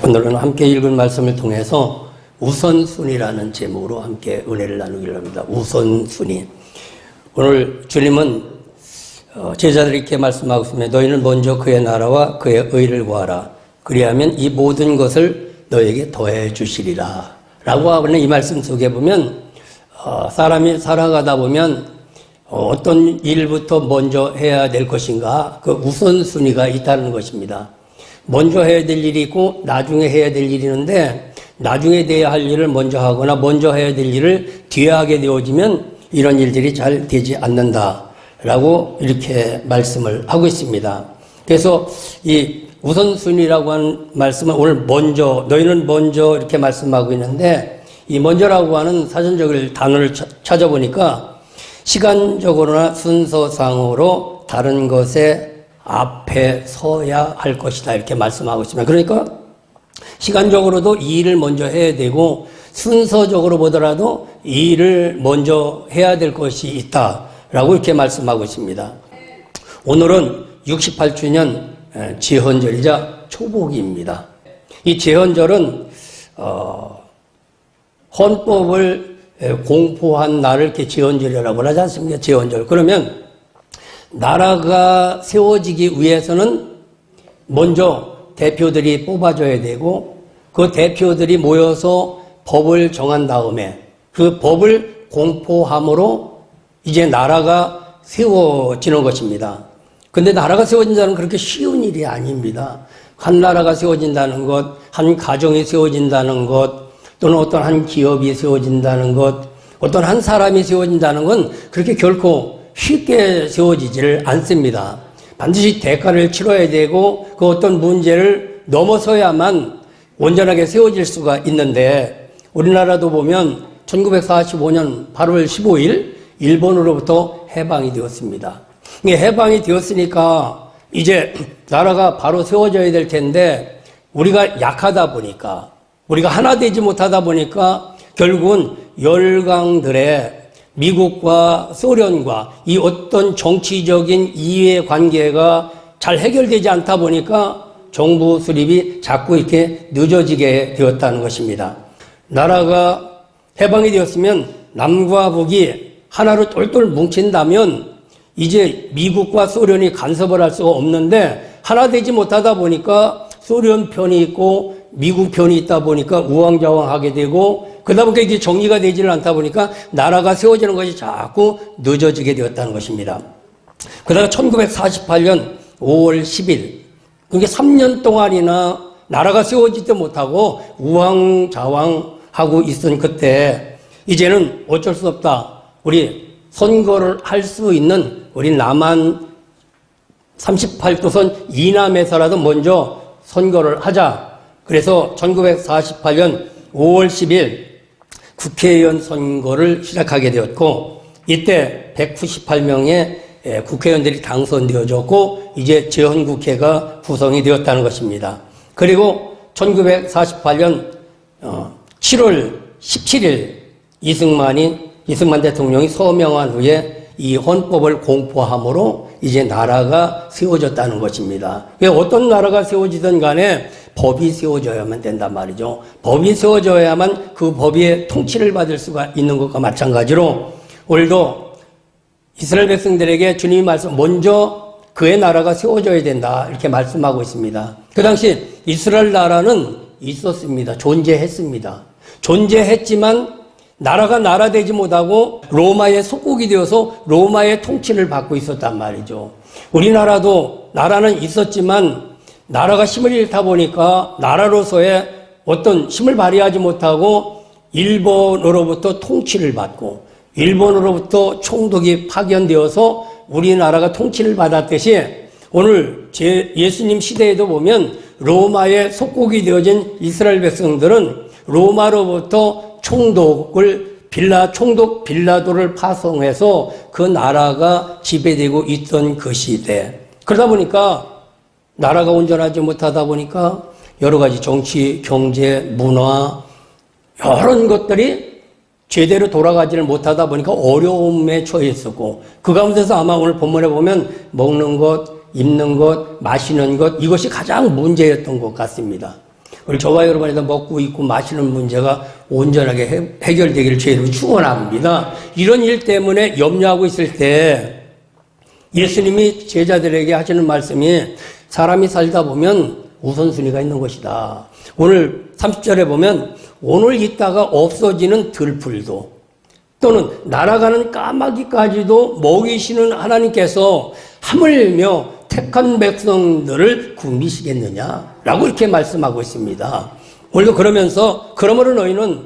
오늘은 함께 읽은 말씀을 통해서 우선순위라는 제목으로 함께 은혜를 나누기를 합니다. 우선순위. 오늘 주님은 제자들에게 말씀하고 있습니다. 너희는 먼저 그의 나라와 그의 의를 구하라. 그리하면 이 모든 것을 너에게 더해 주시리라. 라고 하는 이 말씀 속에 보면 사람이 살아가다 보면 어떤 일부터 먼저 해야 될 것인가, 그 우선순위가 있다는 것입니다. 먼저 해야 될 일이 있고 나중에 해야 될 일이 있는데, 나중에 돼야 할 일을 먼저 하거나 먼저 해야 될 일을 뒤에 하게 되어지면 이런 일들이 잘 되지 않는다라고 이렇게 말씀을 하고 있습니다. 그래서 이 우선순위라고 하는 말씀은 오늘 먼저, 너희는 먼저 이렇게 말씀하고 있는데, 이 먼저라고 하는 사전적인 단어를 찾아보니까 시간적으로나 순서상으로 다른 것에 앞에 서야 할 것이다 이렇게 말씀하고 있습니다. 그러니까 시간적으로도 이 일을 먼저 해야 되고 순서적으로 보더라도 이 일을 먼저 해야 될 것이 있다라고 이렇게 말씀하고 있습니다. 오늘은 68주년 제헌절이자 초복입니다. 이 제헌절은 헌법을 공포한 날을 이렇게 제헌절이라고 하지 않습니까? 제헌절. 그러면 나라가 세워지기 위해서는 먼저 대표들이 뽑아줘야 되고, 그 대표들이 모여서 법을 정한 다음에 그 법을 공포함으로 이제 나라가 세워지는 것입니다. 근데 나라가 세워진다는 그렇게 쉬운 일이 아닙니다. 한 나라가 세워진다는 것, 한 가정이 세워진다는 것, 또는 어떤 한 기업이 세워진다는 것, 어떤 한 사람이 세워진다는 건 그렇게 결코 쉽게 세워지지를 않습니다. 반드시 대가를 치러야 되고 그 어떤 문제를 넘어서야만 온전하게 세워질 수가 있는데, 우리나라도 보면 1945년 8월 15일 일본으로부터 해방이 되었습니다. 해방이 되었으니까 이제 나라가 바로 세워져야 될 텐데, 우리가 약하다 보니까, 우리가 하나 되지 못하다 보니까 결국은 열강들의 미국과 소련과 이 어떤 정치적인 이해관계가 잘 해결되지 않다 보니까 정부 수립이 자꾸 이렇게 늦어지게 되었다는 것입니다. 나라가 해방이 되었으면 남과 북이 하나로 똘똘 뭉친다면 이제 미국과 소련이 간섭을 할 수가 없는데, 하나 되지 못하다 보니까 소련 편이 있고 미국 편이 있다 보니까 우왕좌왕하게 되고, 그러다 보니까 이게 정리가 되지를 않다 보니까 나라가 세워지는 것이 자꾸 늦어지게 되었다는 것입니다. 그러다가 1948년 5월 10일, 그게 3년 동안이나 나라가 세워지지 못하고 우왕좌왕하고 있던 그때, 이제는 어쩔 수 없다. 우리 선거를 할 수 있는 우리 남한 38도선 이남에서라도 먼저 선거를 하자. 그래서 1948년 5월 10일 국회의원 선거를 시작하게 되었고, 이때 198명의 국회의원들이 당선되어졌고 이제 제헌국회가 구성이 되었다는 것입니다. 그리고 1948년 7월 17일 이승만 대통령이 서명한 후에 이 헌법을 공포함으로 이제 나라가 세워졌다는 것입니다. 어떤 나라가 세워지든 간에 법이 세워져야만 된단 말이죠. 법이 세워져야만 그 법의 통치를 받을 수가 있는 것과 마찬가지로 오늘도 이스라엘 백성들에게 주님이 먼저 그의 나라가 세워져야 된다 이렇게 말씀하고 있습니다. 그 당시 이스라엘 나라는 있었습니다. 존재했습니다. 존재했지만 나라가 나라 되지 못하고 로마의 속국이 되어서 로마의 통치를 받고 있었단 말이죠. 우리나라도 나라는 있었지만 나라가 힘을 잃다 보니까 나라로서의 어떤 힘을 발휘하지 못하고 일본으로부터 통치를 받고 일본으로부터 총독이 파견되어서 우리나라가 통치를 받았듯이 오늘 예수님 시대에도 보면 로마의 속국이 되어진 이스라엘 백성들은 로마로부터 총독을 총독 빌라도를 파송해서 그 나라가 지배되고 있던 그 시대. 그러다 보니까 나라가 온전하지 못하다 보니까 여러 가지 정치, 경제, 문화 이런 것들이 제대로 돌아가지를 못하다 보니까 어려움에 처해 있었고, 그 가운데서 아마 오늘 본문에 보면 먹는 것, 입는 것, 마시는 것, 이것이 가장 문제였던 것 같습니다. 우리 저와 여러분에도 먹고 입고 마시는 문제가 온전하게 해결되기를 주의로 축원합니다. 이런 일 때문에 염려하고 있을 때 예수님이 제자들에게 하시는 말씀이 사람이 살다 보면 우선순위가 있는 것이다. 오늘 30절에 보면 오늘 있다가 없어지는 들풀도 또는 날아가는 까마귀까지도 먹이시는 하나님께서 하물며 택한 백성들을 굶기시겠느냐라고 이렇게 말씀하고 있습니다. 오늘도 그러면서 그러므로 너희는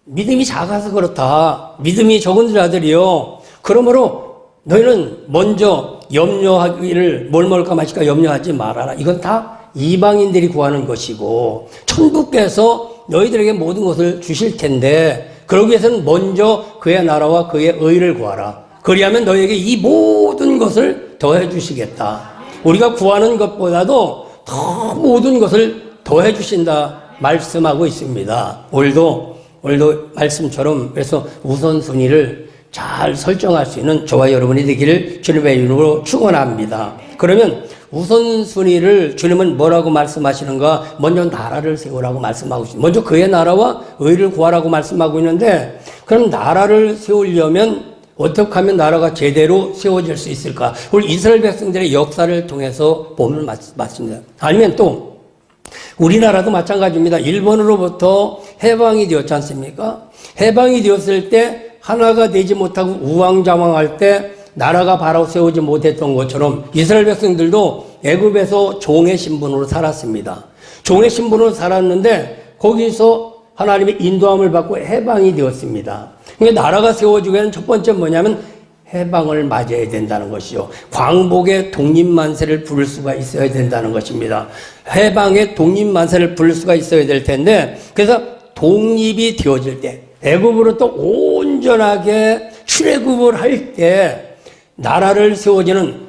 믿음이 작아서 그렇다. 믿음이 적은 자들이요. 그러므로 너희는 먼저 염려하기를 뭘 먹을까 마실까 염려하지 말아라. 이건 다 이방인들이 구하는 것이고 천국께서 너희들에게 모든 것을 주실 텐데 그러기 위해서는 먼저 그의 나라와 그의 의를 구하라. 그리하면 너희에게 이 모든 것을 더해 주시겠다. 우리가 구하는 것보다도 더 모든 것을 더해 주신다 말씀하고 있습니다. 오늘도 말씀처럼 그래서 우선순위를 잘 설정할 수 있는 저와 여러분이 되기를 주님의 이름으로 축원합니다. 그러면 우선순위를 주님은 뭐라고 말씀하시는가? 먼저 나라를 세우라고 말씀하고 있습니다. 먼저 그의 나라와 의를 구하라고 말씀하고 있는데 그럼 나라를 세우려면 어떻게 하면 나라가 제대로 세워질 수 있을까? 우리 이스라엘 백성들의 역사를 통해서 보면 맞습니다. 아니면 또 우리나라도 마찬가지입니다. 일본으로부터 해방이 되었지 않습니까? 해방이 되었을 때 하나가 되지 못하고 우왕좌왕할 때 나라가 바로 세우지 못했던 것처럼 이스라엘 백성들도 애굽에서 종의 신분으로 살았습니다. 종의 신분으로 살았는데 거기서 하나님의 인도함을 받고 해방이 되었습니다. 그러니까 나라가 세워지기에는 첫 번째 뭐냐면 해방을 맞이해야 된다는 것이죠. 광복의 독립만세를 부를 수가 있어야 된다는 것입니다. 해방의 독립만세를 부를 수가 있어야 될 텐데 그래서 독립이 되어질 때 애굽으로부터 온전하게 출애굽을 할 때 나라를 세워지는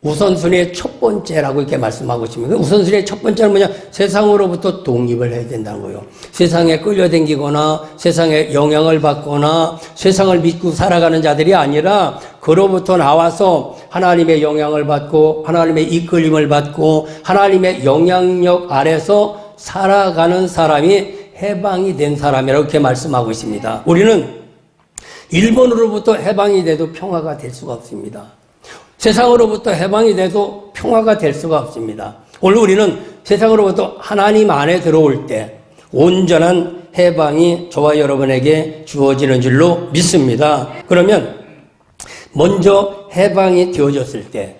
우선순위의 첫 번째라고 이렇게 말씀하고 있습니다. 우선순위의 첫 번째는 뭐냐? 세상으로부터 독립을 해야 된다는 거예요. 세상에 끌려다니거나 세상에 영향을 받거나 세상을 믿고 살아가는 자들이 아니라 그로부터 나와서 하나님의 영향을 받고 하나님의 이끌림을 받고 하나님의 영향력 아래서 살아가는 사람이 해방이 된 사람이라고 이렇게 말씀하고 있습니다. 우리는 일본으로부터 해방이 돼도 평화가 될 수가 없습니다. 세상으로부터 해방이 돼도 평화가 될 수가 없습니다. 오늘 우리는 세상으로부터 하나님 안에 들어올 때 온전한 해방이 저와 여러분에게 주어지는 줄로 믿습니다. 그러면 먼저 해방이 되어졌을 때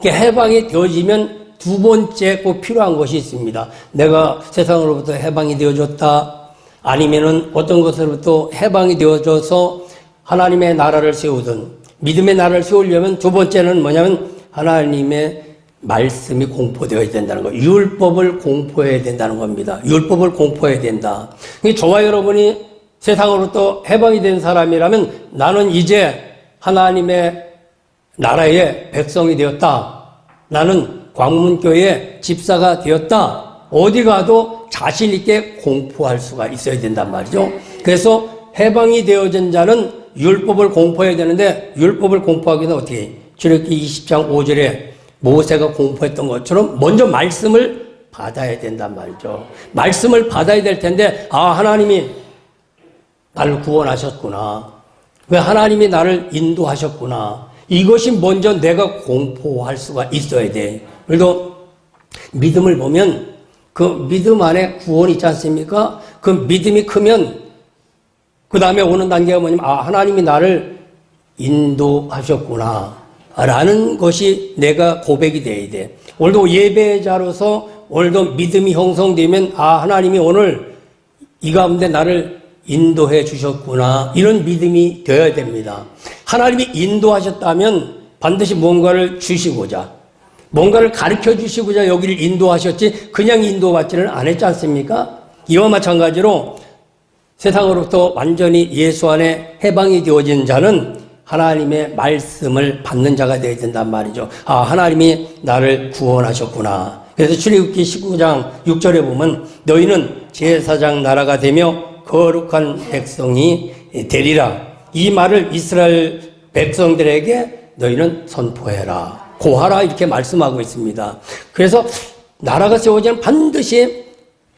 해방이 되어지면 두 번째 꼭 필요한 것이 있습니다. 내가 세상으로부터 해방이 되어졌다. 아니면은 어떤 것으로부터 해방이 되어져서 하나님의 나라를 세우든 믿음의 나라를 세우려면 두 번째는 뭐냐면 하나님의 말씀이 공포되어야 된다는 거예요. 율법을 공포해야 된다는 겁니다. 율법을 공포해야 된다. 저와 여러분이 세상으로부터 해방이 된 사람이라면 나는 이제 하나님의 나라의 백성이 되었다. 나는 광문교회 집사가 되었다. 어디 가도 자신 있게 공포할 수가 있어야 된단 말이죠. 그래서 해방이 되어진 자는 율법을 공포해야 되는데 율법을 공포하기 위해서 어떻게 해요? 출애굽기 20장 5절에 모세가 공포했던 것처럼 먼저 말씀을 받아야 된단 말이죠. 말씀을 받아야 될 텐데 하나님이 나를 구원하셨구나. 왜 하나님이 나를 인도하셨구나. 이것이 먼저 내가 공포할 수가 있어야 돼. 그래도 믿음을 보면 그 믿음 안에 구원이 있지 않습니까? 그 믿음이 크면 그 다음에 오는 단계가 뭐냐면 하나님이 나를 인도하셨구나 라는 것이 내가 고백이 돼야 돼. 오늘도 예배자로서 오늘도 믿음이 형성되면 하나님이 오늘 이 가운데 나를 인도해 주셨구나 이런 믿음이 되어야 됩니다. 하나님이 인도하셨다면 반드시 무언가를 주시고자 뭔가를 가르쳐 주시고자 여기를 인도하셨지 그냥 인도받지는 않았지 않습니까? 이와 마찬가지로 세상으로부터 완전히 예수 안에 해방이 되어진 자는 하나님의 말씀을 받는 자가 되어야 된단 말이죠. 하나님이 나를 구원하셨구나. 그래서 출애굽기 19장 6절에 보면 너희는 제사장 나라가 되며 거룩한 백성이 되리라. 이 말을 이스라엘 백성들에게 너희는 선포해라. 고하라 이렇게 말씀하고 있습니다. 그래서 나라가 세워지면 반드시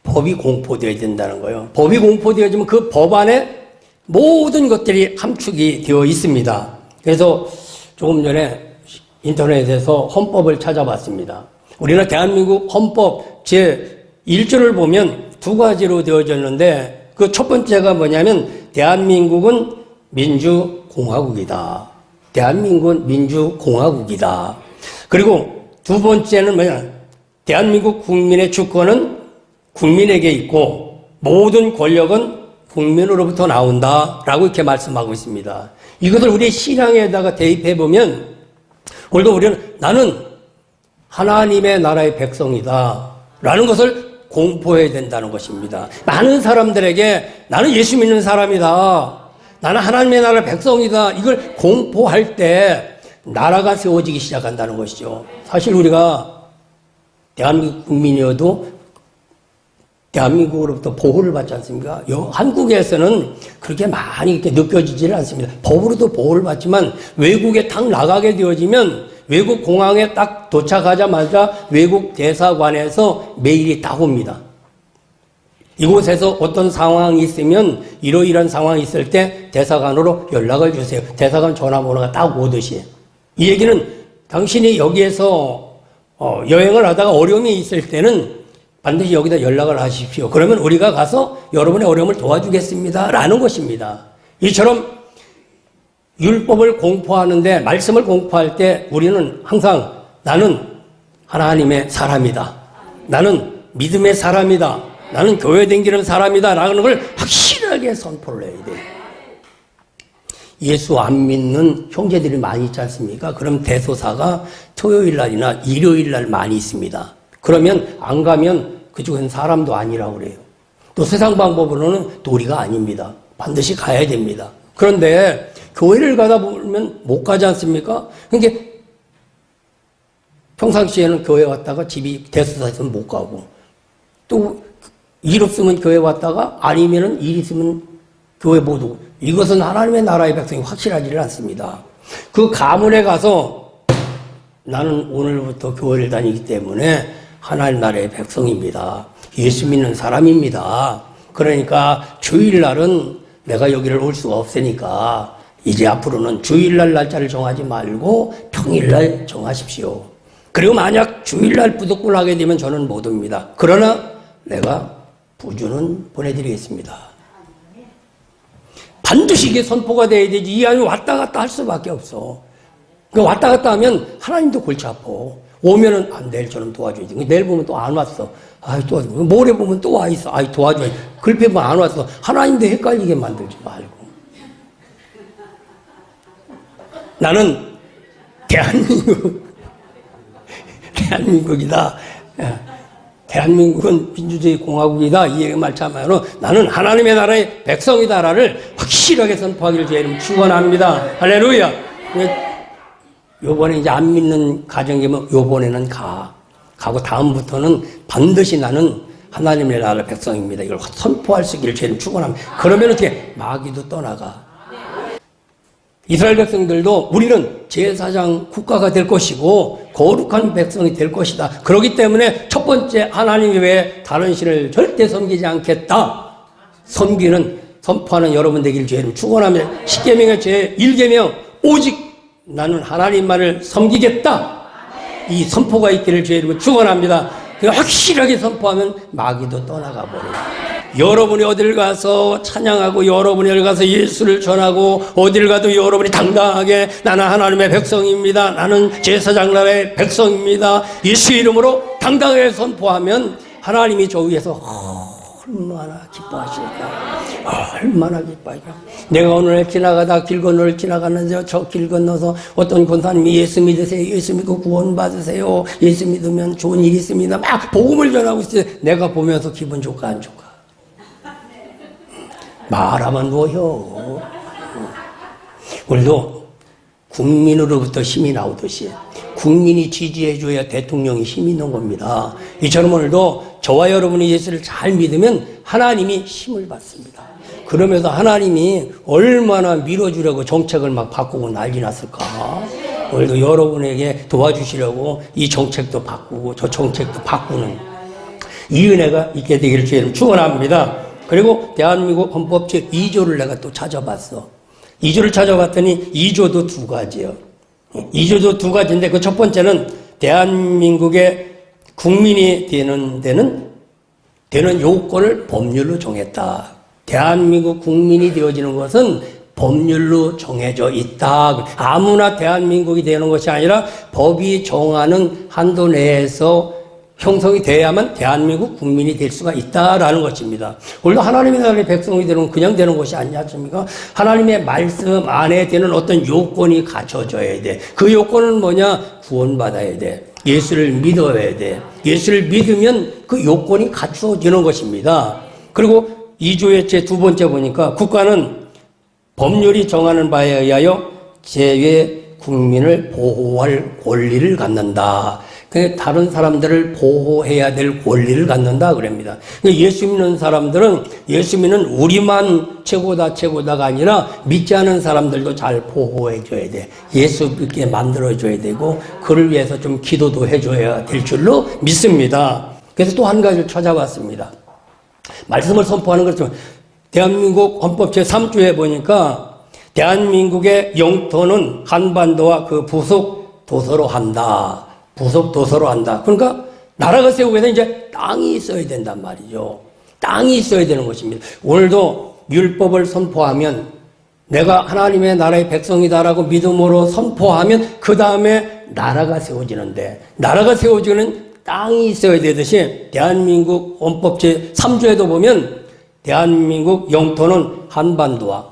법이 공포되어야 된다는 거예요. 법이 공포되어지면 그 법 안에 모든 것들이 함축이 되어 있습니다. 그래서 조금 전에 인터넷에서 헌법을 찾아봤습니다. 우리나라 대한민국 헌법 제1조를 보면 두 가지로 되어졌는데 그 첫 번째가 뭐냐면 대한민국은 민주공화국이다. 대한민국은 민주공화국이다. 그리고 두 번째는 뭐냐? 대한민국 국민의 주권은 국민에게 있고 모든 권력은 국민으로부터 나온다라고 이렇게 말씀하고 있습니다. 이것을 우리 신앙에다가 대입해보면 오늘도 우리는 나는 하나님의 나라의 백성이다 라는 것을 공포해야 된다는 것입니다. 많은 사람들에게 나는 예수 믿는 사람이다. 나는 하나님의 나라의 백성이다. 이걸 공포할 때 나라가 세워지기 시작한다는 것이죠. 사실 우리가 대한민국 국민이어도 대한민국으로부터 보호를 받지 않습니까? 한국에서는 그렇게 많이 이렇게 느껴지지는 않습니다. 법으로도 보호를 받지만 외국에 딱 나가게 되어지면 외국 공항에 딱 도착하자마자 외국 대사관에서 메일이 딱 옵니다. 이곳에서 어떤 상황이 있으면 이러이러한 상황이 있을 때 대사관으로 연락을 주세요. 대사관 전화번호가 딱 오듯이. 이 얘기는 당신이 여기에서 여행을 하다가 어려움이 있을 때는 반드시 여기다 연락을 하십시오. 그러면 우리가 가서 여러분의 어려움을 도와주겠습니다. 라는 것입니다. 이처럼 율법을 공포하는데 말씀을 공포할 때 우리는 항상 나는 하나님의 사람이다. 나는 믿음의 사람이다. 나는 교회 다니는 사람이다. 라는 걸 확실하게 선포를 해야 돼요. 예수 안 믿는 형제들이 많이 있지 않습니까? 그럼 대소사가 토요일 날이나 일요일 날 많이 있습니다. 그러면 안 가면 그쪽은 사람도 아니라고 그래요. 또 세상 방법으로는 도리가 아닙니다. 반드시 가야 됩니다. 그런데 교회를 가다 보면 못 가지 않습니까? 그러니까 평상시에는 교회 왔다가 집이 대소사 있으면 못 가고 또 일 없으면 교회 왔다가 아니면은 일 있으면 교회 못 오고 이것은 하나님의 나라의 백성이 확실하지를 않습니다. 그 가문에 가서 나는 오늘부터 교회를 다니기 때문에 하나님 나라의 백성입니다. 예수 믿는 사람입니다. 그러니까 주일날은 내가 여기를 올 수가 없으니까 이제 앞으로는 주일날 날짜를 정하지 말고 평일날 정하십시오. 그리고 만약 주일날 부득불 하게 되면 저는 못 옵니다. 그러나 내가 부주는 보내드리겠습니다. 반드시 이게 선포가 돼야 되지. 이 안에 왔다 갔다 할 수밖에 없어. 왔다 갔다 하면 하나님도 골치 아파. 오면은 내일 저는 도와줘야지. 내일 보면 또 안 왔어. 또 모레 보면 또 와 있어. 도와줘야지. 글피 보면 안 왔어. 하나님도 헷갈리게 만들지 말고. 나는 대한민국이다. 대한민국은 민주주의 공화국이다. 이 얘기 말참하면 나는 하나님의 나라의 백성이다라를 확실하게 선포하기를 제 이름 축원합니다. 할렐루야. 요번에 이제 안 믿는 가정이면 요번에는 가고 다음부터는 반드시 나는 하나님의 나라 백성입니다. 이걸 선포할 수 있기를 제 이름 축원합니다. 그러면 어떻게 마귀도 떠나가. 이스라엘 백성들도 우리는 제사장 국가가 될 것이고 거룩한 백성이 될 것이다. 그렇기 때문에 첫 번째 하나님 외에 다른 신을 절대 섬기지 않겠다. 섬기는 선포하는 여러분 되기를 제 이름 축원하며 10계명의 제 1계명 오직 나는 하나님만을 섬기겠다. 이 선포가 있기를 제 이름으로 축원합니다. 확실하게 선포하면 마귀도 떠나가 버려요. 여러분이 어딜 가서 찬양하고 여러분이 어딜 가서 예수를 전하고 어딜 가도 여러분이 당당하게 나는 하나님의 백성입니다. 나는 제사장 나라의 백성입니다. 예수 이름으로 당당하게 선포하면 하나님이 저 위에서 얼마나 기뻐하실까. 얼마나 기뻐하실까. 내가 오늘 지나가다 길 건너를 지나가는데 저 길 건너서 어떤 권사님이 예수 믿으세요. 예수 믿고 구원 받으세요. 예수 믿으면 좋은 일이 있습니다. 막 복음을 전하고 있어요. 내가 보면서 기분 좋을까 안 좋을까. 말하면 뭐요. 오늘도 국민으로부터 힘이 나오듯이 국민이 지지해줘야 대통령이 힘이 있는 겁니다. 이처럼 오늘도 저와 여러분이 예수를 잘 믿으면 하나님이 힘을 받습니다. 그러면서 하나님이 얼마나 밀어주려고 정책을 막 바꾸고 난리 났을까. 오늘도 여러분에게 도와주시려고 이 정책도 바꾸고 저 정책도 바꾸는 이 은혜가 있게 되기를 주님 축원합니다. 그리고 대한민국 헌법 제2조를 내가 또 찾아봤어. 2조를 찾아봤더니 2조도 두 가지예요. 2조도 두 가지인데 그 첫 번째는 대한민국의 국민이 되는 요건을 법률로 정했다. 대한민국 국민이 되어지는 것은 법률로 정해져 있다. 아무나 대한민국이 되는 것이 아니라 법이 정하는 한도 내에서 형성이 돼야만 대한민국 국민이 될 수가 있다라는 것입니다. 원래 하나님의 나라의 백성이 되는 건 그냥 되는 것이 아니지 않습니까? 하나님의 말씀 안에 되는 어떤 요건이 갖춰져야 돼. 그 요건은 뭐냐? 구원받아야 돼. 예수를 믿어야 돼. 예수를 믿으면 그 요건이 갖추어지는 것입니다. 그리고 2조의 제 두 번째 보니까 국가는 법률이 정하는 바에 의하여 제외 국민을 보호할 권리를 갖는다. 다른 사람들을 보호해야 될 권리를 갖는다 그럽니다. 예수 믿는 사람들은 예수 믿는 우리만 최고다가 아니라 믿지 않은 사람들도 잘 보호해줘야 돼. 예수 믿게 만들어줘야 되고 그를 위해서 좀 기도도 해줘야 될 줄로 믿습니다. 그래서 또 한 가지를 찾아봤습니다. 말씀을 선포하는 것처럼 대한민국 헌법 제3조에 보니까 대한민국의 영토는 한반도와 그 부속 도서로 한다. 부속 도서로 한다. 그러니까 나라가 세우기 위해서 이제 땅이 있어야 된단 말이죠. 땅이 있어야 되는 것입니다. 오늘도 율법을 선포하면 내가 하나님의 나라의 백성이다라고 믿음으로 선포하면 그 다음에 나라가 세워지는데 나라가 세워지는 땅이 있어야 되듯이 대한민국 헌법 제3조에도 보면 대한민국 영토는 한반도와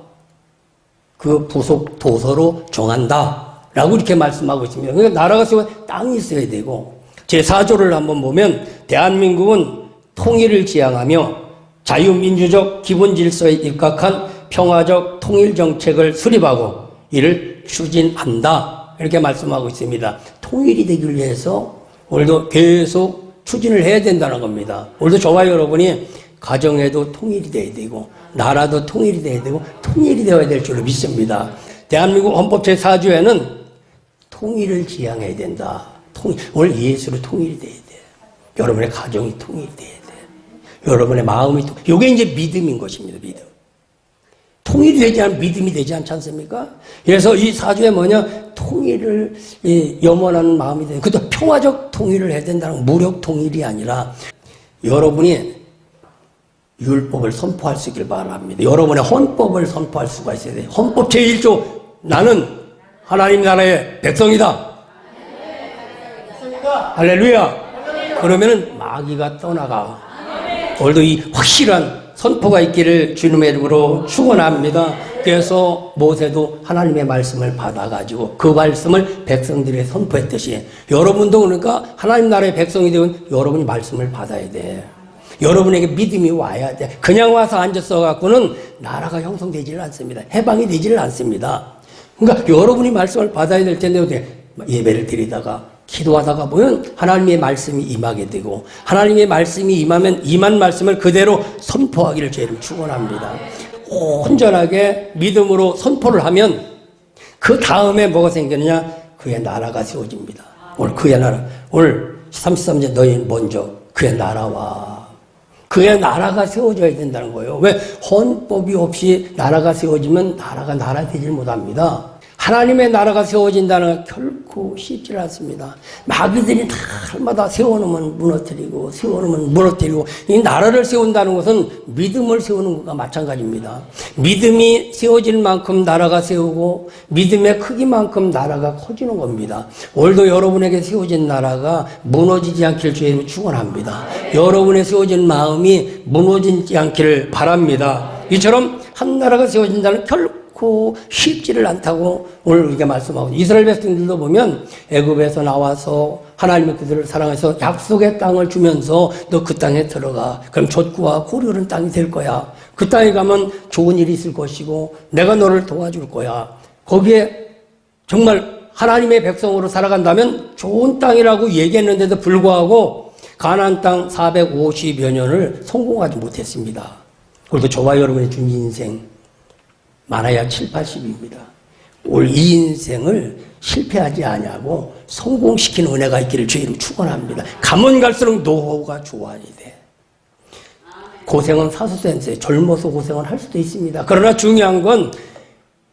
그 부속 도서로 정한다. 라고 이렇게 말씀하고 있습니다. 그러니까 나라가 세워 땅이 있어야 되고 제4조를 한번 보면 대한민국은 통일을 지향하며 자유민주적 기본질서에 입각한 평화적 통일정책을 수립하고 이를 추진한다. 이렇게 말씀하고 있습니다. 통일이 되기 위해서 오늘도 계속 추진을 해야 된다는 겁니다. 오늘도 저와 여러분이 가정에도 통일이 돼야 되고 나라도 통일이 돼야 되고 통일이 되어야 될 줄로 믿습니다. 대한민국 헌법 제4조에는 통일을 지향해야 된다. 오늘 예수로 통일이 돼야 돼. 여러분의 가정이 통일이 돼야 돼. 여러분의 마음이 이게 이제 믿음인 것입니다. 믿음. 통일이 되지 않으면 믿음이 되지 않지 않습니까? 그래서 이 4조에 뭐냐? 통일을 염원하는 마음이 되는. 그것도 평화적 통일을 해야 된다는 무력 통일이 아니라 여러분이 율법을 선포할 수 있길 바랍니다. 여러분의 헌법을 선포할 수가 있어야 돼요. 헌법 제1조 나는 하나님 나라의 백성이다. 할렐루야. 그러면은 마귀가 떠나가. 오늘도 이 확실한 선포가 있기를 주님의 이름으로 축원합니다. 그래서 모세도 하나님의 말씀을 받아가지고 그 말씀을 백성들에게 선포했듯이 여러분도 그러니까 하나님 나라의 백성이 되면 여러분이 말씀을 받아야 돼. 여러분에게 믿음이 와야 돼. 그냥 와서 앉아서 갖고는 나라가 형성되지를 않습니다. 해방이 되지를 않습니다. 그러니까 여러분이 말씀을 받아야 될 텐데 어떻게 예배를 드리다가 기도하다가 보면 하나님의 말씀이 임하게 되고 하나님의 말씀이 임한 말씀을 그대로 선포하기를 주님 축원합니다. 온전하게 믿음으로 선포를 하면 그 다음에 뭐가 생기느냐? 그의 나라가 세워집니다. 오늘 그의 나라. 오늘 33절 너희 먼저 그의 나라와 그의 나라가 세워져야 된다는 거예요. 왜? 헌법이 없이 나라가 세워지면 나라가 나라 되질 못합니다. 하나님의 나라가 세워진다는 건 결코 쉽지 않습니다. 마귀들이 날마다 세워놓으면 무너뜨리고 이 나라를 세운다는 것은 믿음을 세우는 것과 마찬가지입니다. 믿음이 세워질 만큼 나라가 세우고 믿음의 크기만큼 나라가 커지는 겁니다. 오늘도 여러분에게 세워진 나라가 무너지지 않기를 주님 축원합니다. 여러분의 세워진 마음이 무너지지 않기를 바랍니다. 이처럼 한 나라가 세워진다는 결코 쉽지를 않다고 오늘 우리가 말씀하고 이스라엘 백성들도 보면 애굽에서 나와서 하나님의 그들을 사랑해서 약속의 땅을 주면서 너 그 땅에 들어가. 그럼 젖과 꿀이 흐르는 땅이 될 거야. 그 땅에 가면 좋은 일이 있을 것이고 내가 너를 도와줄 거야. 거기에 정말 하나님의 백성으로 살아간다면 좋은 땅이라고 얘기했는데도 불구하고 가나안 땅 450여 년을 성공하지 못했습니다. 그래도 저와 여러분의 준 인생 많아야 7, 80입니다. 올 이 인생을 실패하지 아니하고 성공시키는 은혜가 있기를 주님 축원합니다. 가면 갈수록 노후가 좋아야 돼. 고생은 사수센스에 젊어서 고생을 할 수도 있습니다. 그러나 중요한 건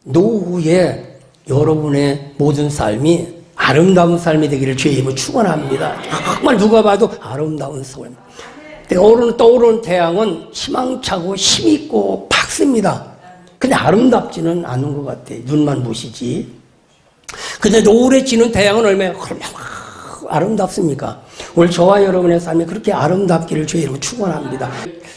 노후에 여러분의 모든 삶이 아름다운 삶이 되기를 주의 이름으로 축원합니다. 정말 누가 봐도 아름다운 삶. 떠오르는 태양은 희망차고 힘있고 밝습니다. 근데 아름답지는 않은 것 같아요. 눈만 부시지. 근데 노을에 지는 태양은 얼마나 아름답습니까? 오늘 저와 여러분의 삶이 그렇게 아름답기를 주의 이름으로 축원합니다.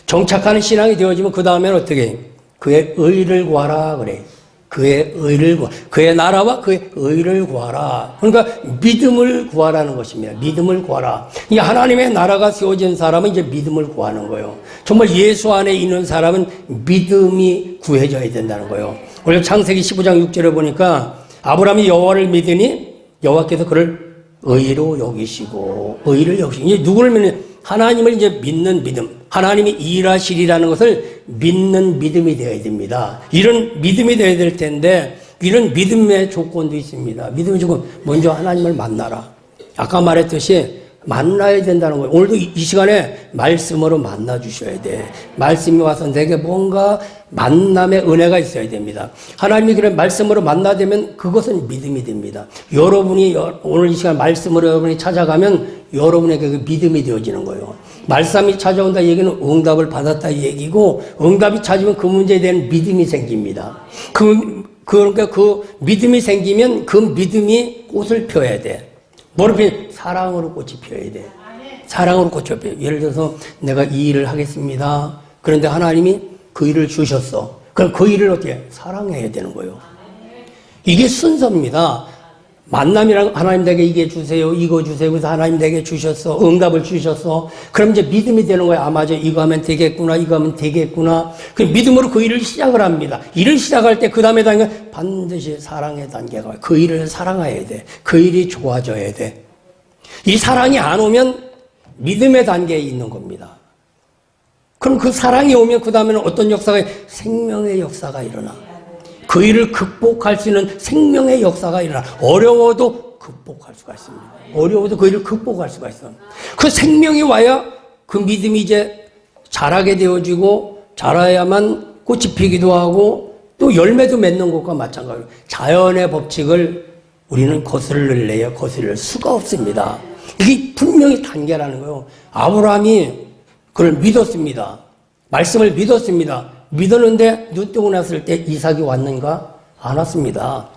정착하는 신앙이 되어지면 그 다음에는 어떻게? 그의 의를 구하라 그래. 그의 의를 구하, 그의 나라와 그의 의를 구하라. 그러니까 믿음을 구하라는 것입니다. 믿음을 구하라. 이 하나님의 나라가 세워진 사람은 이제 믿음을 구하는 거예요. 정말 예수 안에 있는 사람은 믿음이 구해져야 된다는 거예요. 원래 창세기 15장 6절에 보니까 아브라함이 여호와를 믿으니 여호와께서 그를 의로 여기시고, 의를 여기시고, 이제 누구를 믿는, 하나님을 이제 믿는 믿음, 하나님이 일하시리라는 것을 믿는 믿음이 되어야 됩니다. 이런 믿음이 되어야 될 텐데, 이런 믿음의 조건도 있습니다. 믿음의 조건, 먼저 하나님을 만나라. 아까 말했듯이 만나야 된다는 거예요. 오늘도 이 시간에 말씀으로 만나 주셔야 돼. 말씀이 와서 내게 뭔가 만남의 은혜가 있어야 됩니다. 하나님이 그런 말씀으로 만나되면 그것은 믿음이 됩니다. 여러분이 오늘 이 시간 말씀으로 여러분이 찾아가면 여러분에게 그 믿음이 되어지는 거예요. 말씀이 찾아온다 얘기는 응답을 받았다 얘기고, 응답이 찾으면 그 문제에 대한 믿음이 생깁니다. 그러니까 그 믿음이 생기면 그 믿음이 꽃을 펴야 돼. 뭐를 펴? 사랑으로 꽃이 피어야 돼. 사랑으로 꽃이 피어요. 예를 들어서 내가 이 일을 하겠습니다. 그런데 하나님이 그 일을 주셨어. 그럼 그 일을 어떻게? 사랑해야 되는 거예요. 이게 순서입니다. 만남이랑 하나님 내게 이게 주세요. 이거 주세요. 그래서 하나님 내게 주셨어. 응답을 주셨어. 그럼 이제 믿음이 되는 거예요. 아, 맞아. 이거 하면 되겠구나. 이거 하면 되겠구나. 그 믿음으로 그 일을 시작을 합니다. 일을 시작할 때 그 다음에 단계가 반드시 사랑의 단계가 와요. 그 일을 사랑해야 돼. 그 일이 좋아져야 돼. 이 사랑이 안 오면 믿음의 단계에 있는 겁니다. 그럼 그 사랑이 오면 그 다음에는 어떤 역사가, 생명의 역사가 일어나. 그 일을 극복할 수 있는 생명의 역사가 일어나. 어려워도 극복할 수가 있습니다. 어려워도 그 일을 극복할 수가 있어요. 그 생명이 와야 그 믿음이 이제 자라게 되어지고, 자라야만 꽃이 피기도 하고 또 열매도 맺는 것과 마찬가지로 자연의 법칙을 우리는 거슬릴래야 거슬릴 수가 없습니다. 이게 분명히 단계라는 거예요. 아브라함이 그걸 믿었습니다. 말씀을 믿었습니다. 믿었는데 눈 뜨고 났을 때 이삭이 왔는가? 안 왔습니다.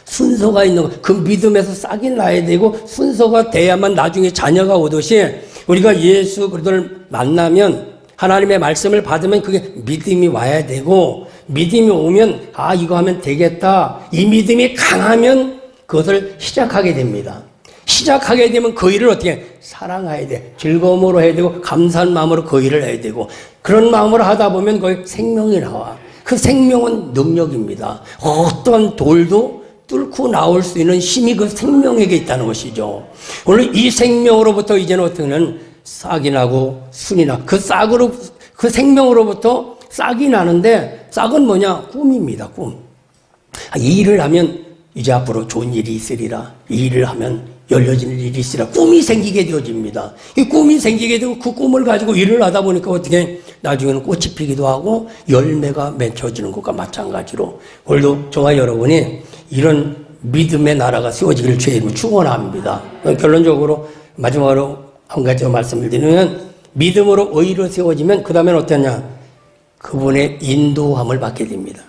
순서가 있는 거. 그 믿음에서 싹이 나야 되고 순서가 돼야만 나중에 자녀가 오듯이 우리가 예수 그리스도를 만나면 하나님의 말씀을 받으면 그게 믿음이 와야 되고, 믿음이 오면 아 이거 하면 되겠다. 이 믿음이 강하면 그것을 시작하게 됩니다. 시작하게 되면 그 일을 어떻게 사랑해야 돼. 즐거움으로 해야 되고 감사한 마음으로 그 일을 해야 되고, 그런 마음으로 하다 보면 거기 생명이 나와. 그 생명은 능력입니다. 어떤 돌도 뚫고 나올 수 있는 힘이 그 생명에게 있다는 것이죠. 오늘 이 생명으로부터 이제는 어떻게 하면 싹이 나고 순이 나. 그 싹으로, 그 생명으로부터 싹이 나는데, 싹은 뭐냐? 꿈입니다. 꿈. 이 일을 하면 이제 앞으로 좋은 일이 있으리라. 이 일을 하면 열려지는 일이 있으리라. 꿈이 생기게 되어집니다. 이 꿈이 생기게 되고 그 꿈을 가지고 일을 하다 보니까 어떻게 나중에는 꽃이 피기도 하고 열매가 맺혀지는 것과 마찬가지로 오늘도 저와 여러분이 이런 믿음의 나라가 세워지기를 주의 이름으로 축원합니다. 결론적으로 마지막으로 한 가지 말씀을 드리면, 믿음으로 의로 세워지면 그 다음에는 어떠냐? 그분의 인도함을 받게 됩니다.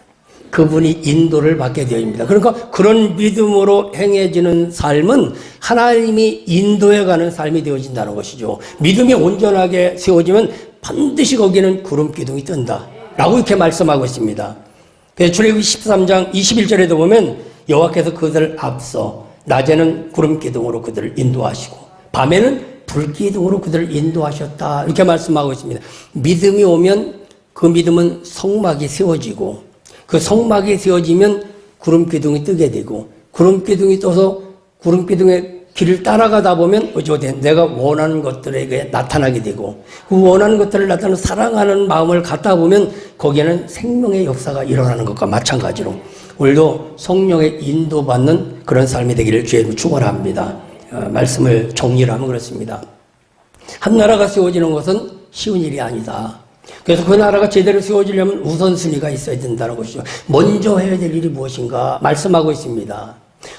그분이 인도를 받게 되어집니다. 그러니까 그런 믿음으로 행해지는 삶은 하나님이 인도해가는 삶이 되어진다는 것이죠. 믿음이 온전하게 세워지면 반드시 거기는 구름 기둥이 뜬다 라고 이렇게 말씀하고 있습니다. 출애굽기 13장 21절에도 보면 여호와께서 그들을 앞서 낮에는 구름 기둥으로 그들을 인도하시고 밤에는 불 기둥으로 그들을 인도하셨다 이렇게 말씀하고 있습니다. 믿음이 오면 그 믿음은 성막이 세워지고, 그 성막이 세워지면 구름 기둥이 뜨게 되고, 구름 기둥이 떠서 구름 기둥의 길을 따라가다 보면 어쩌돼 내가 원하는 것들에게 나타나게 되고, 그 원하는 것들을 나타내는 사랑하는 마음을 갖다 보면 거기에는 생명의 역사가 일어나는 것과 마찬가지로 오늘도 성령의 인도받는 그런 삶이 되기를 주의 이름으로 축원합니다. 말씀을 정리를 하면 그렇습니다. 한 나라가 세워지는 것은 쉬운 일이 아니다. 그래서 그 나라가 제대로 세워지려면 우선순위가 있어야 된다는 것이죠. 먼저 해야 될 일이 무엇인가 말씀하고 있습니다.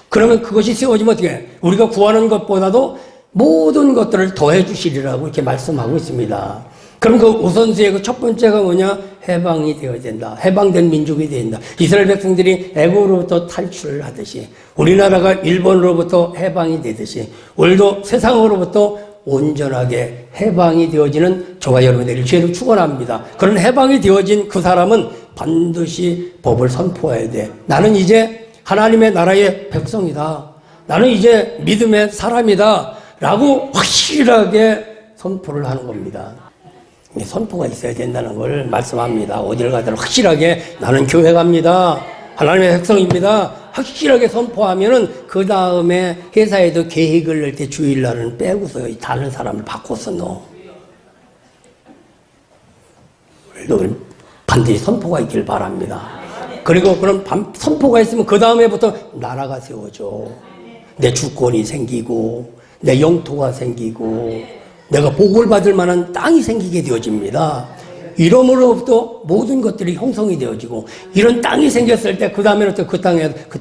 그러면 그것이 세워지면 어떻게 해? 우리가 구하는 것보다도 모든 것들을 더해 주시리라고 이렇게 말씀하고 있습니다. 그럼 그 우선순위의 그 첫 번째가 뭐냐? 해방이 되어야 된다. 해방된 민족이 되어야 된다. 이스라엘 백성들이 애고로부터 탈출을 하듯이 우리나라가 일본으로부터 해방이 되듯이 우리도 세상으로부터 온전하게 해방이 되어지는 저와 여러분들이 죄를 축원합니다. 그런 해방이 되어진 그 사람은 반드시 법을 선포해야 돼. 나는 이제 하나님의 나라의 백성이다. 나는 이제 믿음의 사람이다. 라고 확실하게 선포를 하는 겁니다. 선포가 있어야 된다는 걸 말씀합니다. 어딜 가든 확실하게 나는 교회 갑니다. 하나님의 백성입니다. 확실하게 선포하면은 그 다음에 회사에도 계획을 낼 때 주일날은 빼고서 다른 사람을 바꿔서 넣어. 우리도 반드시 선포가 있길 바랍니다. 그리고 그런 선포가 있으면 그 다음에부터 나라가 세워져. 내 주권이 생기고 내 영토가 생기고 내가 복을 받을 만한 땅이 생기게 되어집니다. 이러므로부터 모든 것들이 형성이 되어지고 이런 땅이 생겼을 때 그 다음에는 또 그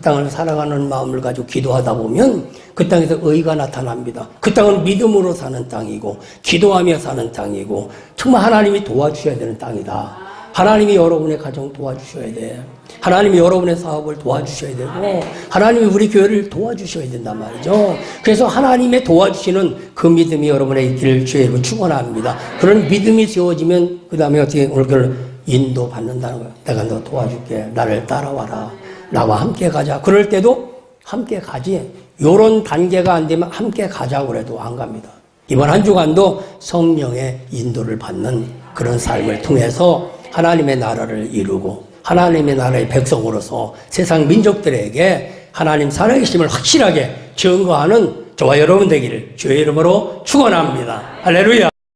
땅을 사랑하는 마음을 가지고 기도하다 보면 그 땅에서 의가 나타납니다. 그 땅은 믿음으로 사는 땅이고 기도하며 사는 땅이고 정말 하나님이 도와주셔야 되는 땅이다. 하나님이 여러분의 가정 도와주셔야 돼. 하나님이 여러분의 사업을 도와주셔야 되고 하나님이 우리 교회를 도와주셔야 된단 말이죠. 그래서 하나님의 도와주시는 그 믿음이 여러분의 있기를 주의로 축원합니다. 그런 믿음이 세워지면 그 다음에 어떻게 오늘 그걸 인도받는다는 거예요. 내가 너 도와줄게. 나를 따라와라. 나와 함께 가자. 그럴 때도 함께 가지. 요런 단계가 안 되면 함께 가자고 그래도 안 갑니다. 이번 한 주간도 성령의 인도를 받는 그런 삶을 통해서 하나님의 나라를 이루고 하나님의 나라의 백성으로서 세상 민족들에게 하나님 살아계심을 확실하게 증거하는 저와 여러분 되기를 주의 이름으로 축원합니다. 할렐루야.